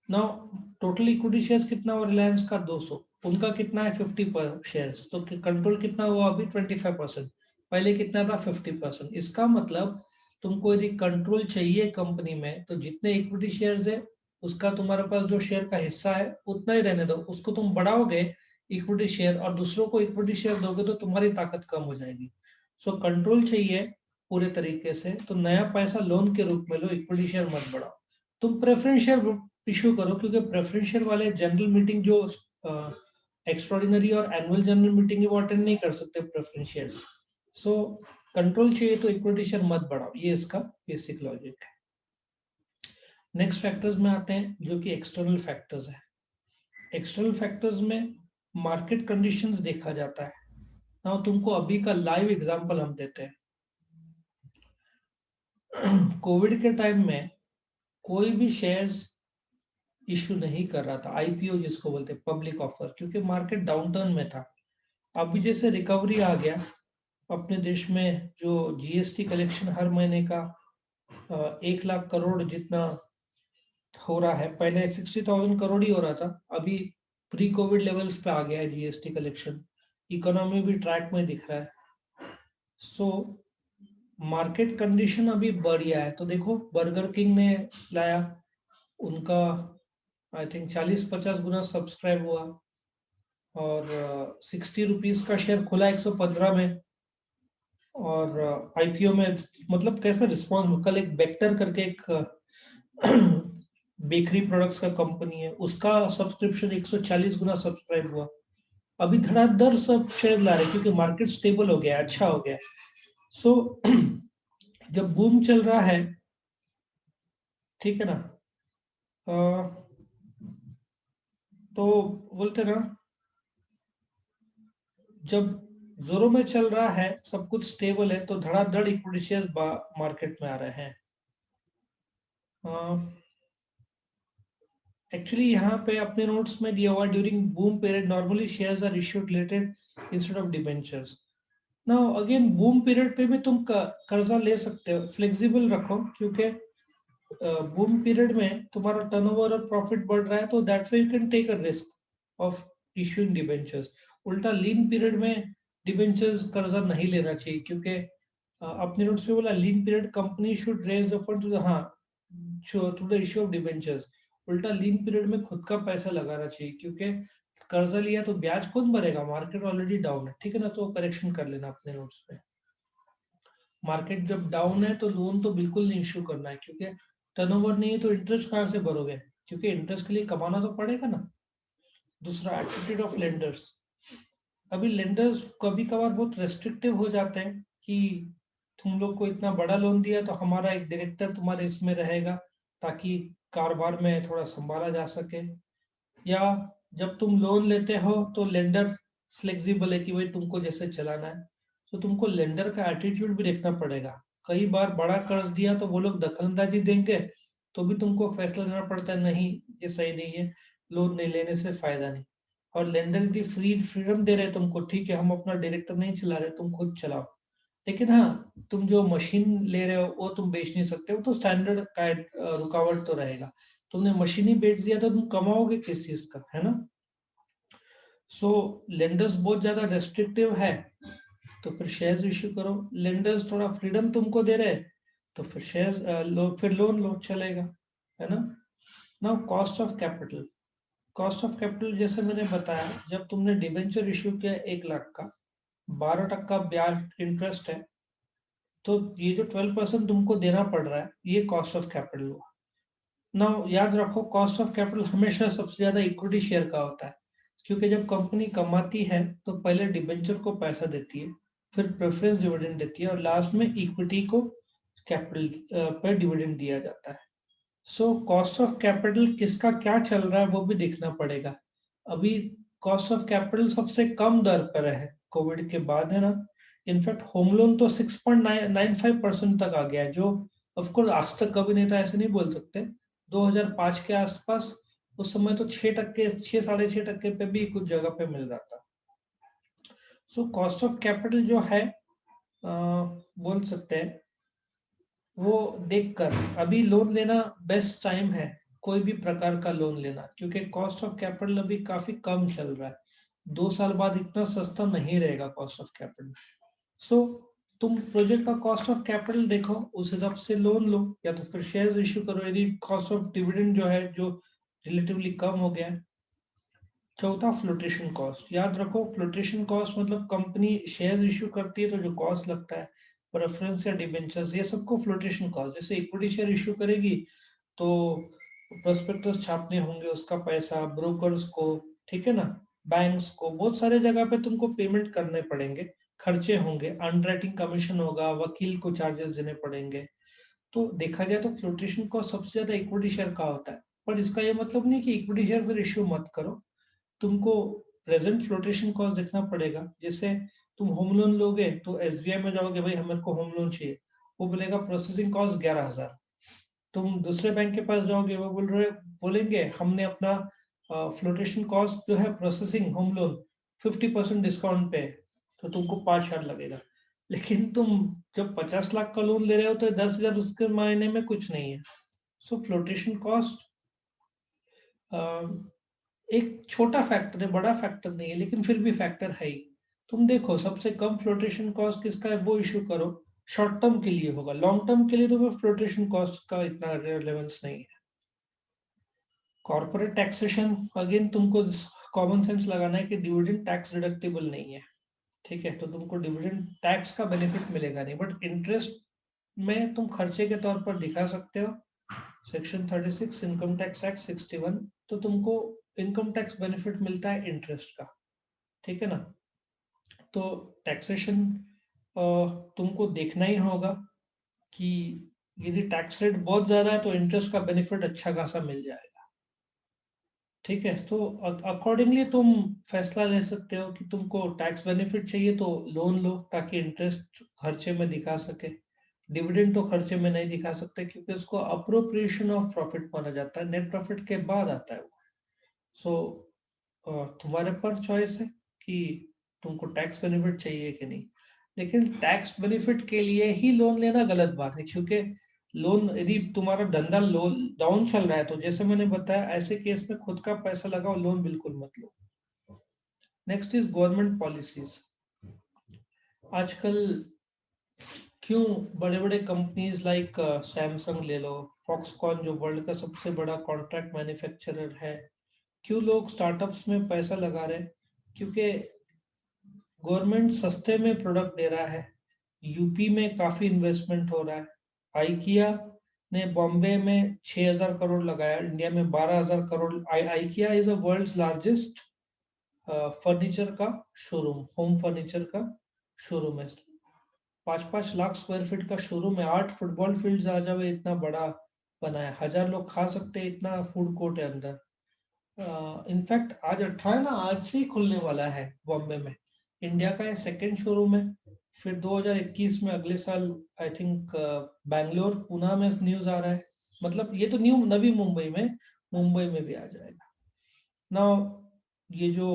A: नाउ टोटल इक्विटी शेयर्स कितना हुआ रिलायंस का, 200, उनका कितना है 50 शेयर्स, तो कंट्रोल कितना हुआ अभी 25%, पहले कितना था 50%। इसका मतलब तुमको यदि कंट्रोल चाहिए कंपनी में, तो जितने इक्विटी शेयर्स है उसका तुम्हारे पास जो शेयर का हिस्सा है उतना ही रहने दो, उसको तुम बढ़ाओगे इक्विटी शेयर और दूसरों को इक्विटी शेयर दोगे तो तुम्हारी ताकत कम हो जाएगी। सो कंट्रोल चाहिए पूरे तरीके से, तो नया पैसा लोन के रूप में लो, इक्विटी शेयर मत बढ़ाओ। तुम प्रेफरेंस शेयर इशू करो, क्योंकि प्रेफरेंशियल वाले जनरल मीटिंग जो एक्स्ट्रॉर्डिनरी और एनुअल जनरल मीटिंग वो अटेंड नहीं कर सकते प्रेफरेंशियल। सो कंट्रोल चाहिए तो इक्विटी शेयर मत बढ़ाओ, ये इसका बेसिक लॉजिक है। नेक्स्ट फैक्टर्स में आते हैं जो कि एक्सटर्नल फैक्टर्स है। एक्सटर्नल फैक्टर्स में मार्केट कंडीशंस देखा जाता है ना। तुमको अभी का लाइव एग्जांपल हम देते हैं। कोविड के टाइम में कोई भी शेयर्स इश्यू नहीं कर रहा था, आईपीओ जिसको बोलते हैं, पब्लिक ऑफर, क्योंकि मार्केट डाउनटर्न में था। अभी जैसे रिकवरी आ गया अपने देश में, जो जीएसटी कलेक्शन हर महीने का 1 लाख करोड़ जितना हो रहा है, पहले 60,000 करोड़ ही हो रहा था, अभी प्री कोविड लेवल्स पे आ गया है जीएसटी कलेक्शन, इकोनॉमी भी ट्रैक में दिख रहा है। सो मार्केट कंडीशन अभी बढ़िया है। तो देखो बर्गर किंग ने लाया, उनका आई थिंक 40-50 गुना सब्सक्राइब हुआ, और 60 रुपीज का शेयर खुला 115 में, और आईपीओ में मतलब कैसा रिस्पॉन्स। कल एक बेक्टर करके एक बेकरी प्रोडक्ट्स का कंपनी है, उसका सब्सक्रिप्शन 140 गुना सब्सक्राइब हुआ। अभी धड़ाधड़ सब शेयर ला रहे क्योंकि मार्केट स्टेबल हो गया, अच्छा हो गया। सो जब बूम चल रहा है, ठीक है ना, तो बोलते ना, जब जोरों में चल रहा है, सब कुछ स्टेबल है, तो धड़ाधड़ इक्विटी शेयर्स मार्केट में आ रहे हैं। एक्चुअली यहाँ पे अपने नोट्स में दिया हुआ, during boom period normally shares are issued related instead of debentures. Now again boom period पे भी तुम कर्जा ले सकते हो, फ्लेक्सिबल रखो, क्योंकि बूम पीरियड में तुम्हारा टर्नओवर और प्रॉफिट बढ़ रहा है, तो that way you can take a risk of issuing debentures. उल्टा लीन पीरियड में डिबेंचर्स कर्जा नहीं लेना चाहिए, क्योंकि अपने नोट्स में बोला lean period company should raise the fund through the issue of debentures. उल्टा लीन पीरियड में खुद का पैसा लगाना चाहिए, क्योंकि कर्जा लिया तो ब्याज कौन भरेगा? मार्केट ऑलरेडी डाउन है, ठीक है ना, तो करेक्शन कर लेना अपने नोट्स पे। मार्केट जब डाउन है तो लोन तो बिल्कुल नहीं इश्यू करना है, क्योंकि टर्नओवर नहीं है तो इंटरेस्ट कहाँ से भरोगे? क्योंकि इंटरेस्ट के लिए कमाना तो पड़ेगा ना। दूसरा, एटीट्यूड ऑफ लेंडर्स। अभी लेंडर्स कभी कभार बहुत रेस्ट्रिक्टिव हो जाते हैं कि तुम लोग को इतना बड़ा लोन दिया तो हमारा एक डायरेक्टर तुम्हारे इसमें रहेगा ताकि कारोबार में थोड़ा संभाला जा सके। या जब तुम लोन लेते हो तो लेंडर फ्लेक्सिबल है कि भाई तुमको जैसे चलाना है, तो तुमको लेंडर का एटीट्यूड भी देखना पड़ेगा। कई बार बड़ा कर्ज दिया तो वो लोग दखलंदाजी देंगे, तो भी तुमको फैसला लेना पड़ता है, नहीं ये सही नहीं है, लोन नहीं लेने से फायदा नहीं। और लेंडर यदि फ्रीडम दे रहे तुमको, ठीक है हम अपना डायरेक्टर नहीं चला रहे, तुम खुद चलाओ, लेकिन हाँ तुम जो मशीन ले रहे हो वो तुम बेच नहीं सकते, वो तो स्टैंडर्ड का रुकावट तो रहेगा। तुमने मशीन ही बेच दिया तो तुम कमाओगे किस चीज का, है ना। सो लेंडर्स बहुत ज्यादा रेस्ट्रिक्टिव है तो फिर शेयर्स इश्यू करो। लेंडर्स थोड़ा फ्रीडम तुमको दे रहे तो फिर शेयर्स लो, फिर लोन लो, चलेगा, है ना। Now cost of capital. Cost of capital जैसे मैंने बताया, जब तुमने डिबेंचर इश्यू किया 1 लाख का, 12% ब्याज इंटरेस्ट है, तो ये जो 12% तुमको देना पड़ रहा है ये कॉस्ट ऑफ कैपिटल हुआ। नाउ याद रखो, कॉस्ट ऑफ कैपिटल हमेशा सबसे ज्यादा इक्विटी शेयर का होता है, क्योंकि जब कंपनी कमाती है तो पहले डिबेंचर को पैसा देती है, फिर प्रेफरेंस डिविडेंड देती है, और लास्ट में इक्विटी को कैपिटल पर डिविडेंड दिया जाता है। सो कॉस्ट ऑफ कैपिटल किसका क्या चल रहा है वो भी देखना पड़ेगा। अभी कॉस्ट ऑफ कैपिटल सबसे कम दर पर है कोविड के बाद, है ना। इनफैक्ट होम लोन तो 6.95% तक आ गया है, जो ऑफ कोर्स आज तक कभी नहीं था ऐसे नहीं बोल सकते। 2005 के आसपास, उस समय तो 6%, 6-6.5% पे भी कुछ जगह पे मिल रहा था। सो कॉस्ट ऑफ कैपिटल जो है बोल सकते हैं वो देखकर अभी लोन लेना बेस्ट टाइम है, कोई भी प्रकार का लोन लेना, क्योंकि कॉस्ट ऑफ कैपिटल अभी काफी कम चल रहा है। 2 साल बाद इतना सस्ता नहीं रहेगा कॉस्ट ऑफ कैपिटल। सो तुम प्रोजेक्ट का कॉस्ट ऑफ कैपिटल देखो, उस हिसाब से लोन लो, या तो फिर शेयर्स इश्यू करो यदि कॉस्ट ऑफ डिविडेंड जो है जो रिलेटिवली कम हो गया है। चौथा, फ्लोटेशन कॉस्ट। याद रखो, फ्लोटेशन कॉस्ट मतलब कंपनी शेयर्स इश्यू करती है तो जो कॉस्ट लगता है, प्रेफरेंस या डिबेंचर्स, ये सबको फ्लोटेशन कॉस्ट। जैसे इक्विटी शेयर इश्यू करेगी तो प्रोस्पेक्टस छापने होंगे, उसका पैसा ब्रोकर्स को, ठीक है ना, बैंक्स को, बहुत सारे जगह पे तुमको पेमेंट करने पड़ेंगे, खर्चे होंगे, अंडरराइटिंग कमीशन होगा, वकील को चार्जेस देने पड़ेंगे। तो देखा जाए तो फ्लोटेशन कॉस्ट सबसे ज्यादा इक्विटी शेयर का होता है। पर इसका ये मतलब नहीं कि इक्विटी शेयर फिर इश्यू मत करो, तुमको प्रेजेंट फ्लोटेशन कॉस्ट देखना पड़ेगा। जैसे तुम होम लोन लोगे तो एसबीआई में जाओगे, भाई हमारे को होम लोन चाहिए, वो बोलेगा प्रोसेसिंग कॉस्ट 11,000। तुम दूसरे बैंक के पास जाओगे, वो बोलेंगे हमने अपना फ्लोटेशन कॉस्ट जो है प्रोसेसिंग होम लोन 50% डिस्काउंट पे है, तो तुमको 5,000 लगेगा। लेकिन तुम जब 50 लाख का लोन ले रहे हो तो 10,000 उसके मायने में कुछ नहीं है। सो फ्लोटेशन कॉस्ट एक छोटा फैक्टर है, बड़ा फैक्टर नहीं है, लेकिन फिर भी फैक्टर है ही। तुम देखो सबसे कम फ्लोटेशन कॉस्ट किसका है वो इशू करो, शॉर्ट टर्म के लिए होगा, लॉन्ग टर्म के लिए तो फ्लोटेशन कॉस्ट का इतना रेलेवेंस नहीं है। कॉर्पोरेट टैक्सेशन, अगेन तुमको कॉमन सेंस लगाना है कि डिविडेंड टैक्स डिडक्टेबल नहीं है, ठीक है, तो तुमको डिविडेंड टैक्स का बेनिफिट मिलेगा नहीं, बट इंटरेस्ट में तुम खर्चे के तौर पर दिखा सकते हो। सेक्शन 36 इनकम टैक्स एक्ट 61, तो तुमको इनकम टैक्स बेनिफिट मिलता है इंटरेस्ट का, ठीक है ना। तो टैक्सेशन तुमको देखना ही होगा कि यदि टैक्स रेट बहुत ज्यादा है तो इंटरेस्ट का बेनिफिट अच्छा खासा मिल जाएगा, ठीक है। तो अकॉर्डिंगली तुम फैसला ले सकते हो कि तुमको टैक्स बेनिफिट चाहिए तो लोन लो ताकि इंटरेस्ट खर्चे में दिखा सके। डिविडेंड तो खर्चे में नहीं दिखा सकते क्योंकि उसको अप्रोप्रिएशन ऑफ प्रॉफिट माना जाता है, नेट प्रॉफिट के बाद आता है वो। सो तुम्हारे पर चॉइस है कि तुमको टैक्स बेनिफिट चाहिए कि नहीं। लेकिन टैक्स बेनिफिट के लिए ही लोन लेना गलत बात है, क्योंकि लोन यदि तुम्हारा धंधा लोन डाउन चल रहा है तो जैसे मैंने बताया ऐसे केस में खुद का पैसा लगाओ, लोन बिल्कुल मत लो। Next is government policies. आजकल क्यों बड़े बड़े कंपनीज लाइक सैमसंग ले लो, फॉक्सकॉन जो वर्ल्ड का सबसे बड़ा कॉन्ट्रैक्ट मैन्युफैक्चरर है, क्यों लोग स्टार्टअप्स में पैसा लगा रहे हैं? क्योंकि गवर्नमेंट सस्ते में प्रोडक्ट दे रहा है। यूपी में काफी इन्वेस्टमेंट हो रहा है। आइकिया ने बॉम्बे में 6,000 करोड़ लगाया, इंडिया में 12,000 crore. IKEA is a world's largest furniture का शोरूम, होम फर्नीचर का शोरूम है। 5-5 लाख स्क्वायर फीट का शोरूम है। 8 फुटबॉल फील्ड आ जावे, इतना बड़ा बनाया, 1,000 लोग खा सकते हैं, इतना फूड कोर्ट है अंदर। इनफैक्ट आज 18 ना, आज से ही खुलने वाला है बॉम्बे में। इंडिया का ये सेकेंड शोरूम है। फिर 2021 में अगले साल आई थिंक बैंगलोर पुणे में न्यूज आ रहा है। मतलब ये तो न्यू नवी मुंबई में भी आ जाएगा ना। ये जो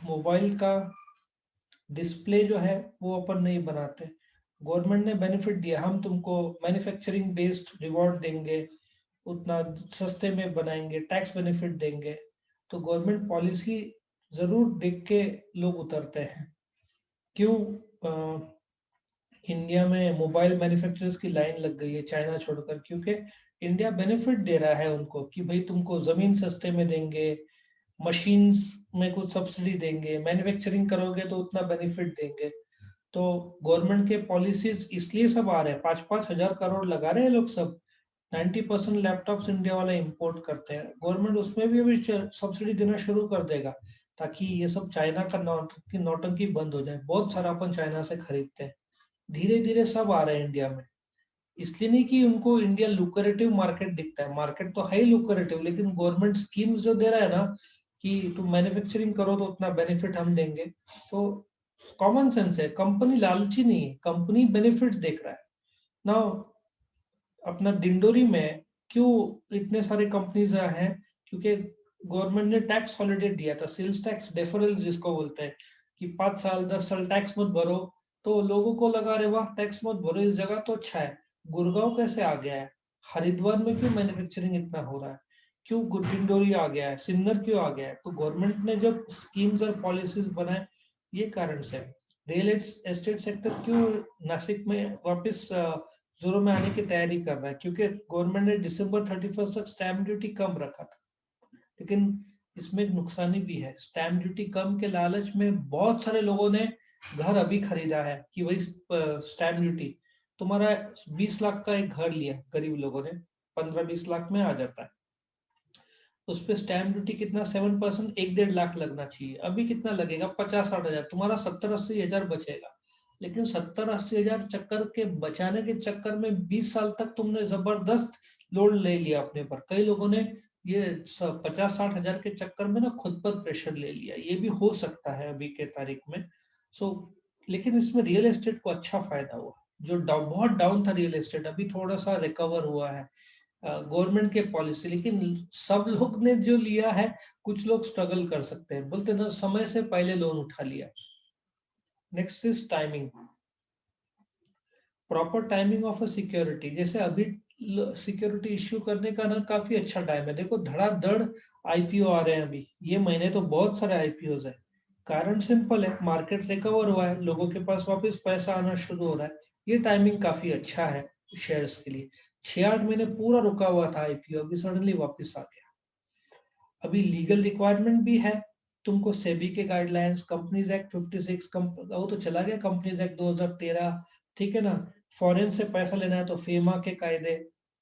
A: मोबाइल का डिस्प्ले जो है वो अपन नहीं बनाते, गवर्नमेंट ने बेनिफिट दिया, हम तुमको मैन्युफैक्चरिंग बेस्ड रिवॉर्ड देंगे, उतना सस्ते में बनाएंगे, टैक्स बेनिफिट देंगे। तो गवर्नमेंट पॉलिसी जरूर देख के लोग उतरते हैं। क्यों इंडिया में मोबाइल मैन्युफैक्चरर्स की लाइन लग गई है चाइना छोड़कर? क्योंकि इंडिया बेनिफिट दे रहा है उनको कि भाई तुमको जमीन सस्ते में देंगे, मशीन्स में कुछ सब्सिडी देंगे, मैन्युफैक्चरिंग करोगे तो उतना बेनिफिट देंगे। तो गवर्नमेंट के पॉलिसीज इसलिए सब आ रहे हैं, 5-5 हजार करोड़ लगा रहे हैं लोग सब। 90% लैपटॉप्स इंडिया वाले इंपोर्ट करते हैं, गवर्नमेंट उसमें भी अभी सब्सिडी देना शुरू कर देगा, ताकि ये सब चाइना का नौटंकी बंद हो जाए। बहुत सारा अपन चाइना से खरीदते हैं, धीरे धीरे सब आ रहे हैं इंडिया में। इसलिए नहीं कि उनको इंडिया लुक्रेटिव मार्केट दिखता है, मार्केट तो है ही लुक्रेटिव, लेकिन गवर्नमेंट स्कीम्स जो दे रहा है ना कि तुम मैन्युफैक्चरिंग करो तो उतना बेनिफिट हम देंगे, तो कॉमन सेंस है। कंपनी लालची नहीं है, कंपनी बेनिफिट्स देख रहा है ना। अपना दिंडोरी में क्यों इतने सारे कंपनीज हैं? क्योंकि गवर्नमेंट ने टैक्स हॉलिडे दिया था, सेल्स टैक्स डेफरल जिसको बोलते हैं, कि 5 साल 10 साल टैक्स मत भरो। तो लोगों को लगा रहे वाह टैक्स मत भरो, इस जगह तो अच्छा है। गुड़गांव कैसे आ गया है? हरिद्वार में क्यों मैन्युफैक्चरिंग इतना हो रहा है? क्यों दिंडोरी आ गया है, सिन्नर क्यों आ गया है? तो गवर्नमेंट ने जब स्कीम्स और पॉलिसीज बनाए, ये कारण से रियल एस्टेट सेक्टर क्यों नासिक में वापस जोरों में आने की तैयारी कर रहा है? क्योंकि गवर्नमेंट ने दिसंबर 31 तक स्टैम्प ड्यूटी कम रखा था। लेकिन इसमें एक नुकसानी भी है, स्टैम्प ड्यूटी कम के लालच में बहुत सारे लोगों ने घर अभी खरीदा है कि वही स्टैम्प ड्यूटी। तुम्हारा 20 लाख का एक घर लिया गरीब लोगों ने, 15-20 लाख में आ जाता है। उस पर स्टैम्प ड्यूटी कितना, 7%, 1-1.5 लाख लगना चाहिए। अभी कितना लगेगा? 50-60 हजार, तुम्हारा 70-80 हजार बचेगा। लेकिन 70-80 हजार चक्कर के बचाने के चक्कर में 20 साल तक तुमने जबरदस्त लोड ले लिया अपने पर। कई लोगों ने ये 50-60 हजार के चक्कर में ना खुद पर प्रेशर ले लिया, ये भी हो सकता है अभी के तारीख में। सो लेकिन इसमें रियल एस्टेट को अच्छा फायदा हुआ। जो बहुत डाउन था रियल एस्टेट, अभी थोड़ा सा रिकवर हुआ है गवर्नमेंट के पॉलिसी। लेकिन सब लोग ने जो लिया है, कुछ लोग स्ट्रगल कर सकते हैं, बोलते ना समय से पहले लोन उठा लिया। Next is timing, proper timing of a security. जैसे अभी सिक्योरिटी इश्यू करने का ना काफी अच्छा टाइम है। देखो धड़ाधड़ आईपीओ आ रहे हैं अभी, ये महीने तो बहुत सारे आईपीओ है। कारण सिंपल है, मार्केट रिकवर हुआ है, लोगों के पास वापस पैसा आना शुरू हो रहा है। ये टाइमिंग काफी अच्छा है शेयर्स के लिए। 6-8 महीने पूरा रुका हुआ था आईपीओ, अभी सडनली वापस आ गया। अभी लीगल रिक्वायरमेंट भी है, तुमको सेबी के गाइडलाइंस, कंपनीज एक्ट 56, वो तो चला गया, कंपनीज एक्ट 2013, ठीक है ना। फॉरेन से पैसा लेना है तो फेमा के कायदे,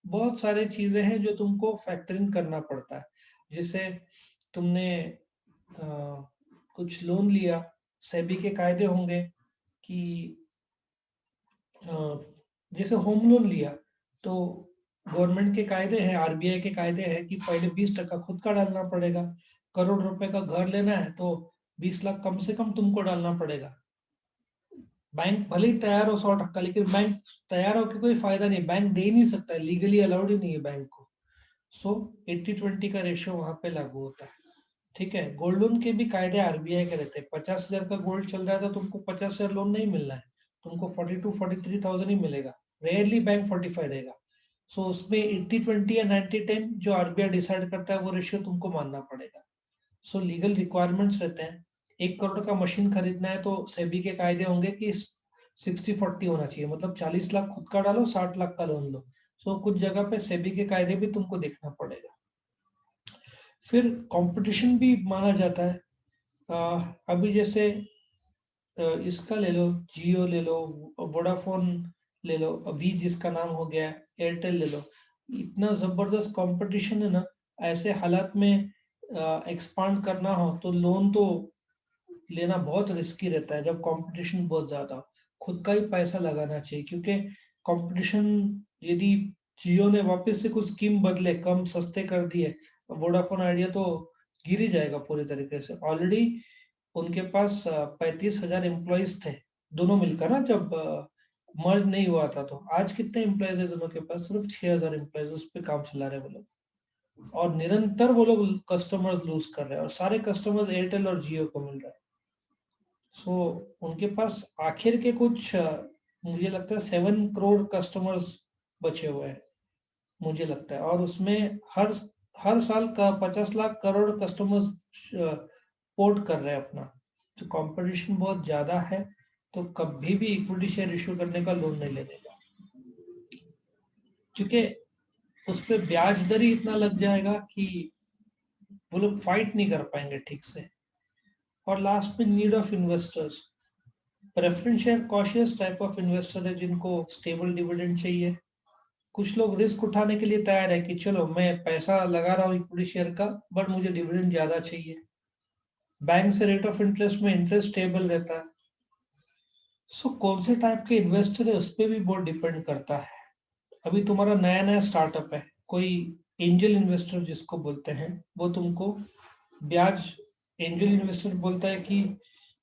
A: बहुत सारे चीजें हैं जो तुमको फैक्टरिंग करना पड़ता है। जैसे तुमने कुछ लोन लिया, सेबी के कायदे होंगे कि जैसे होम लोन लिया तो गवर्नमेंट के कायदे हैं, आरबीआई के कायदे हैं कि पहले 20% खुद का डालना पड़ेगा। करोड़ रुपए का घर लेना है तो 20 लाख कम से कम तुमको डालना पड़ेगा। बैंक भले ही तैयार हो 100%, लेकिन बैंक तैयार होकर कोई फायदा नहीं, बैंक दे ही नहीं सकता है, लीगली अलाउड ही नहीं है बैंक को। सो 80-20 का रेशियो वहां पे लागू होता है, ठीक है। गोल्ड लोन के भी कायदे आरबीआई के रहते हैं। 50,000 का गोल्ड चल रहा है तो तुमको 50,000 लोन नहीं मिलना है, तुमको 42-43,000 ही मिलेगा। रेयरली बैंक 45 देगा। सो उसमें 80-20 या 90-10 जो आरबीआई डिसाइड करता है वो रेशियो तुमको मानना पड़ेगा। सो लीगल रिक्वायरमेंट्स रहते हैं। 1 करोड़ का मशीन खरीदना है तो सेबी के कायदे होंगे कि 60-40 होना चाहिए, मतलब 40 लाख खुद का डालो, 60 लाख का लोन लो। सो कुछ जगह पे सेबी के कायदे भी तुमको देखना पड़ेगा। फिर कंपटीशन भी माना जाता है। अभी जैसे इसका ले लो, जियो ले लो, वोडाफोन ले लो, अभी जिसका नाम हो गया एयरटेल ले लो, इतना जबरदस्त कंपटीशन है ना। ऐसे हालात में एक्सपांड करना हो तो लोन तो लेना बहुत रिस्की रहता है, जब कंपटीशन बहुत ज्यादा हो। खुद का ही पैसा लगाना चाहिए, क्योंकि कंपटीशन, यदि जियो ने वापस से कुछ स्कीम बदले, कम सस्ते कर दिए, वोडाफोन आइडिया तो गिर ही जाएगा पूरी तरीके से। ऑलरेडी उनके पास 35,000 एम्प्लॉयज थे दोनों मिलकर ना, जब मर्ज नहीं हुआ था। तो आज कितने एम्प्लॉयज है दोनों के पास? सिर्फ 6,000 एम्प्लॉयज उस पर काम चला रहे वो लोग, और निरंतर वो लोग कस्टमर्स लूज कर रहे हैं, और सारे कस्टमर्स एयरटेल और जियो को मिल रहे हैं। सो उनके पास आखिर के कुछ मुझे लगता है 7 करोड़ कस्टमर्स बचे हुए हैं, मुझे लगता है। और उसमें हर हर साल का 50 लाख करोड़ कस्टमर्स पोर्ट कर रहे हैं अपना। तो कंपटीशन बहुत ज्यादा है, तो कभी भी इक्विटी शेयर इशू करने का, लोन नहीं लेने का, क्योंकि उस पर ब्याज दर ही इतना लग जाएगा कि वो लोग फाइट नहीं कर पाएंगे ठीक से। और लास्ट में need of investors, preference share cautious type of investor है जिनको स्टेबल डिविडेंड चाहिए। कुछ लोग रिस्क उठाने के लिए तैयार है कि चलो मैं पैसा लगा रहा हूँ इक्विटी शेयर का, बट मुझे डिविडेंड ज्यादा चाहिए। बैंक से रेट ऑफ इंटरेस्ट में इंटरेस्ट स्टेबल रहता है। सो कौन से टाइप के इन्वेस्टर है उस पर भी बहुत डिपेंड करता है। अभी तुम्हारा नया नया स्टार्टअप है, कोई एंजल इन्वेस्टर जिसको बोलते हैं, वो तुमको ब्याज, एंजल इन्वेस्टर बोलता है कि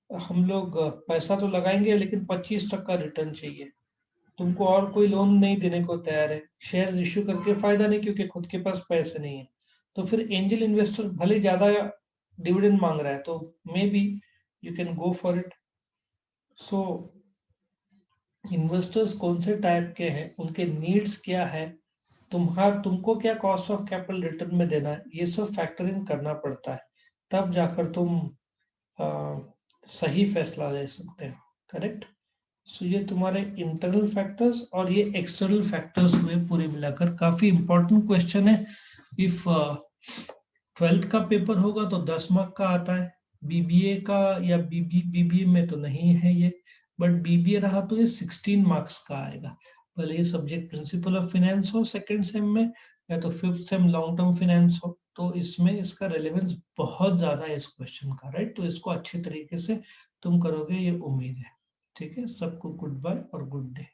A: हम लोग पैसा तो लगाएंगे लेकिन 25% रिटर्न चाहिए। तुमको और कोई लोन नहीं देने को तैयार है, शेयर्स इश्यू करके फायदा नहीं, क्योंकि खुद के पास पैसे नहीं है। तो फिर एंजल इन्वेस्टर भले ज्यादा डिविडेंड मांग रहा है, तो may be you can go for it. So investors कौन से टाइप के हैं, उनके नीड्स क्या है, तुमको क्या कॉस्ट ऑफ कैपिटल रिटर्न में देना है, ये सब फैक्टर इन करना पड़ता है। तब जाकर तुम सही फैसला ले सकते हो। करेक्ट। सो ये तुम्हारे इंटरनल फैक्टर्स और ये एक्सटर्नल फैक्टर्स में पूरे मिलाकर काफी इंपॉर्टेंट क्वेश्चन है। इफ 12th का पेपर होगा तो 10 मार्क का आता है, बीबीए का या बीबीए में तो नहीं है ये, बट बीबीए रहा तो ये 16 मार्क्स का आएगा। भले ये सब्जेक्ट प्रिंसिपल ऑफ फाइनेंस हो सेकंड सेम में, या तो 5th same long term finance हो, तो इसमें इसका रेलेवेंस बहुत ज्यादा है इस क्वेश्चन का। राइट, तो इसको अच्छे तरीके से तुम करोगे, ये उम्मीद है। ठीक है, सबको गुड बाय और गुड डे।